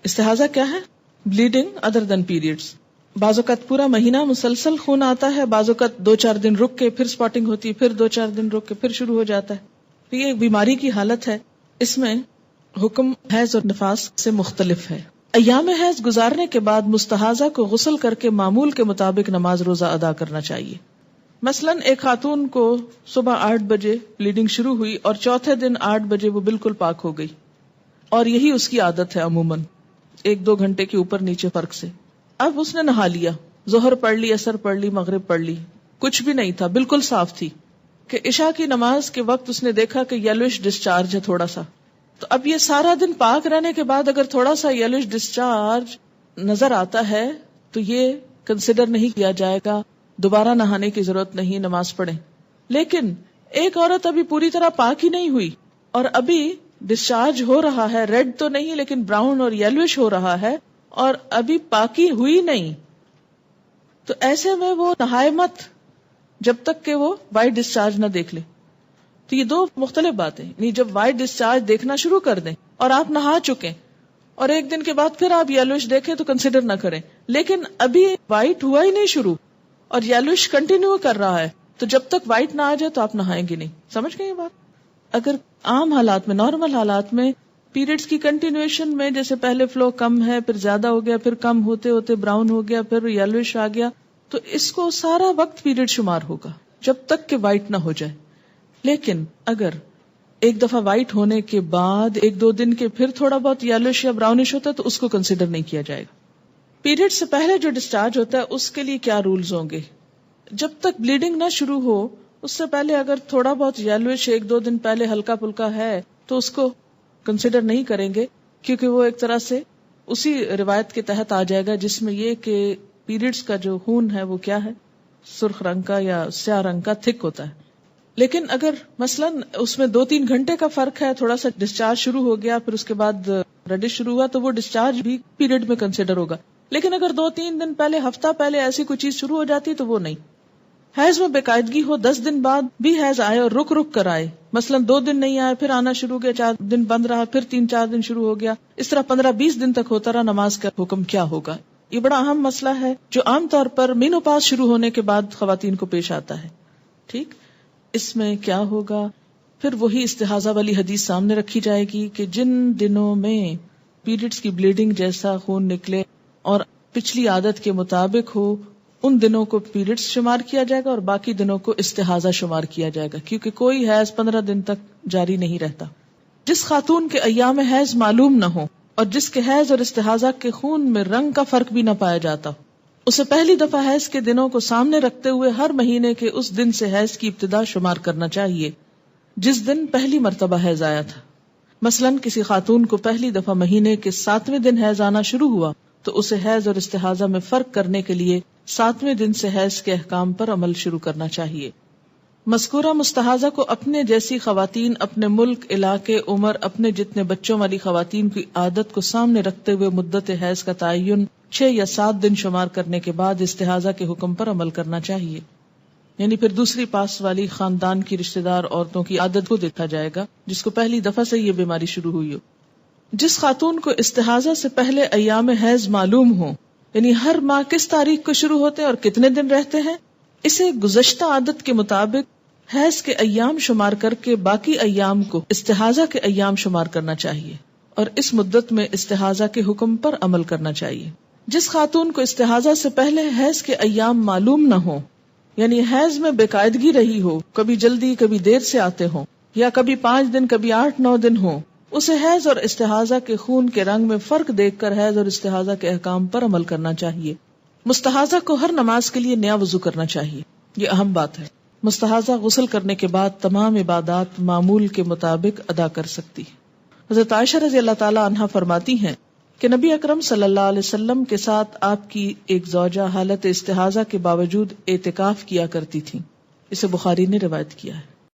استحاضہ کیا ہے؟ Bleeding other دین periods. بعض اوقات پورا مہینہ مسلسل خون آتا ہے، بعض اوقات 2-4 دن رک کے پھر اسپاٹنگ ہوتی ہے، پھر 2-4 دن رک کے پھر شروع ہو جاتا ہے. تو یہ ایک بیماری کی حالت ہے. اس میں حکم حیض اور نفاس سے مختلف ہے. ایام حیض گزارنے کے بعد مستحاضہ کو غسل کر کے معمول کے مطابق نماز روزہ ادا کرنا چاہیے. مثلاً ایک خاتون کو صبح 8 بجے بلیڈنگ شروع ہوئی اور چوتھے دن 8 بجے وہ بالکل پاک ہو گئی، اور یہی اس کی عادت ہے عموماً 1-2 گھنٹے کے اوپر نیچے فرق سے. اب اس نے نہا لیا، ظہر پڑھ لی، عصر پڑھ لی، مغرب پڑھ لی، کچھ بھی نہیں تھا، بالکل صاف تھی کہ عشاء کی نماز کے وقت اس نے دیکھا کہ یلوش ڈسچارج ہے تھوڑا سا. تو اب یہ سارا دن پاک رہنے کے بعد اگر تھوڑا سا یلوش ڈسچارج نظر آتا ہے تو یہ کنسیڈر نہیں کیا جائے گا، دوبارہ نہانے کی ضرورت نہیں، نماز پڑھیں. لیکن ایک عورت ابھی پوری طرح پاک ہی نہیں ہوئی اور ابھی ڈسچارج ہو رہا ہے، ریڈ تو نہیں لیکن براؤن اور یلوش ہو رہا ہے، اور ابھی پاکی ہوئی نہیں، تو ایسے میں وہ نہائے مت جب تک کہ وہ وائٹ ڈسچارج نہ دیکھ لے. تو یہ دو مختلف باتیں، یعنی جب وائٹ ڈسچارج دیکھنا شروع کر دیں اور آپ نہا چکے اور ایک دن کے بعد پھر آپ یلوش دیکھیں تو کنسیڈر نہ کریں. لیکن ابھی وائٹ ہوا ہی نہیں شروع اور یلوش کنٹینیو کر رہا ہے، تو جب تک وائٹ نہ آ جائے تو آپ نہائیں گے نہیں. سمجھ گئے یہ بات؟ اگر عام حالات میں، نارمل حالات میں پیریڈز کی کنٹینویشن میں جیسے پہلے فلو کم ہے، پھر زیادہ ہو گیا، پھر کم ہوتے ہوتے براؤن ہو گیا، پھر یلوش آ گیا، تو اس کو سارا وقت پیریڈ شمار ہوگا جب تک کہ وائٹ نہ ہو جائے. لیکن اگر ایک دفعہ وائٹ ہونے کے بعد 1-2 دن کے پھر تھوڑا بہت یلوش یا براؤنش ہوتا ہے تو اس کو کنسیڈر نہیں کیا جائے گا. پیریڈ سے پہلے جو ڈسچارج ہوتا ہے اس کے لیے کیا رولز ہوں گے؟ جب تک بلیڈنگ نہ شروع ہو اس سے پہلے اگر تھوڑا بہت یلوش 1-2 دن پہلے ہلکا پھلکا ہے تو اس کو کنسیڈر نہیں کریں گے، کیونکہ وہ ایک طرح سے اسی روایت کے تحت آ جائے گا جس میں یہ کہ پیریڈز کا جو خون ہے وہ کیا ہے، سرخ رنگ کا یا سیاہ رنگ کا، تھک ہوتا ہے. لیکن اگر مثلا اس میں 2-3 گھنٹے کا فرق ہے، تھوڑا سا ڈسچارج شروع ہو گیا پھر اس کے بعد ریڈش شروع ہوا تو وہ ڈسچارج بھی پیریڈ میں کنسیڈر ہوگا. لیکن اگر 2-3 دن پہلے، ہفتہ پہلے ایسی کوئی چیز شروع ہو جاتی تو وہ نہیں. حیض میں باقاعدگی ہو، 10 دن بعد بھی حیض آئے اور رک رک کر آئے، مثلا 2 دن نہیں آئے پھر آنا شروع ہو گیا، 4 دن بند رہا پھر 3-4 دن شروع ہو گیا، اس طرح 15-20 دن تک ہوتا رہا، نماز کا حکم کیا ہوگا؟ یہ بڑا اہم مسئلہ ہے جو عام طور پر مینوپاز شروع ہونے کے بعد خواتین کو پیش آتا ہے. ٹھیک، اس میں کیا ہوگا؟ پھر وہی استحاضہ والی حدیث سامنے رکھی جائے گی کہ جن دنوں میں پیریڈز کی بلیڈنگ جیسا خون نکلے اور پچھلی عادت کے مطابق ہو ان دنوں کو پیریڈز شمار کیا جائے گا اور باقی دنوں کو استحاضہ شمار کیا جائے گا، کیونکہ کوئی حیض 15 دن تک جاری نہیں رہتا. جس خاتون کے ایام حیض معلوم نہ ہو اور جس کے حیض اور استحاضہ کے خون میں رنگ کا فرق بھی نہ پایا جاتا، اسے پہلی دفعہ حیض کے دنوں کو سامنے رکھتے ہوئے ہر مہینے کے اس دن سے حیض کی ابتدا شمار کرنا چاہیے جس دن پہلی مرتبہ حیض آیا تھا. مثلا کسی خاتون کو پہلی دفعہ مہینے کے 7ویں دن حیض آنا شروع ہوا تو اسے حیض اور استحاضہ میں فرق کرنے کے لیے 7ویں دن سے حیض کے احکام پر عمل شروع کرنا چاہیے. مذکورہ مستحاضہ کو اپنے جیسی خواتین، اپنے ملک، علاقے، عمر، اپنے جتنے بچوں والی خواتین کی عادت کو سامنے رکھتے ہوئے مدت حیض کا تعین 6 یا 7 دن شمار کرنے کے بعد استحاضہ کے حکم پر عمل کرنا چاہیے. یعنی پھر دوسری پاس والی خاندان کی رشتہ دار عورتوں کی عادت کو دیکھا جائے گا جس کو پہلی دفعہ سے یہ بیماری شروع ہوئی ہو. جس خاتون کو استحاضہ سے پہلے ایام حیض معلوم ہو، یعنی ہر ماہ کس تاریخ کو شروع ہوتے ہیں اور کتنے دن رہتے ہیں، اسے گزشتہ عادت کے مطابق حیض کے ایام شمار کر کے باقی ایام کو استحاضہ کے ایام شمار کرنا چاہیے اور اس مدت میں استحاضہ کے حکم پر عمل کرنا چاہیے. جس خاتون کو استحاضہ سے پہلے حیض کے ایام معلوم نہ ہو، یعنی حیض میں بے قاعدگی رہی ہو، کبھی جلدی کبھی دیر سے آتے ہوں یا کبھی 5 دن کبھی 8-9 دن ہو، اسے حیض اور استحاضہ کے خون کے رنگ میں فرق دیکھ کر حیض اور استحاضہ کے احکام پر عمل کرنا چاہیے. مستحاضہ کو ہر نماز کے لیے نیا وضو کرنا چاہیے، یہ اہم بات ہے. مستحاضہ غسل کرنے کے بعد تمام عبادات معمول کے مطابق ادا کر سکتی. حضرت عائشہ رضی اللہ تعالی عنہا فرماتی ہیں کہ نبی اکرم صلی اللہ علیہ وسلم کے ساتھ آپ کی ایک زوجہ حالت استحاضہ کے باوجود اعتکاف کیا کرتی تھی. اسے بخاری نے روایت کیا ہے.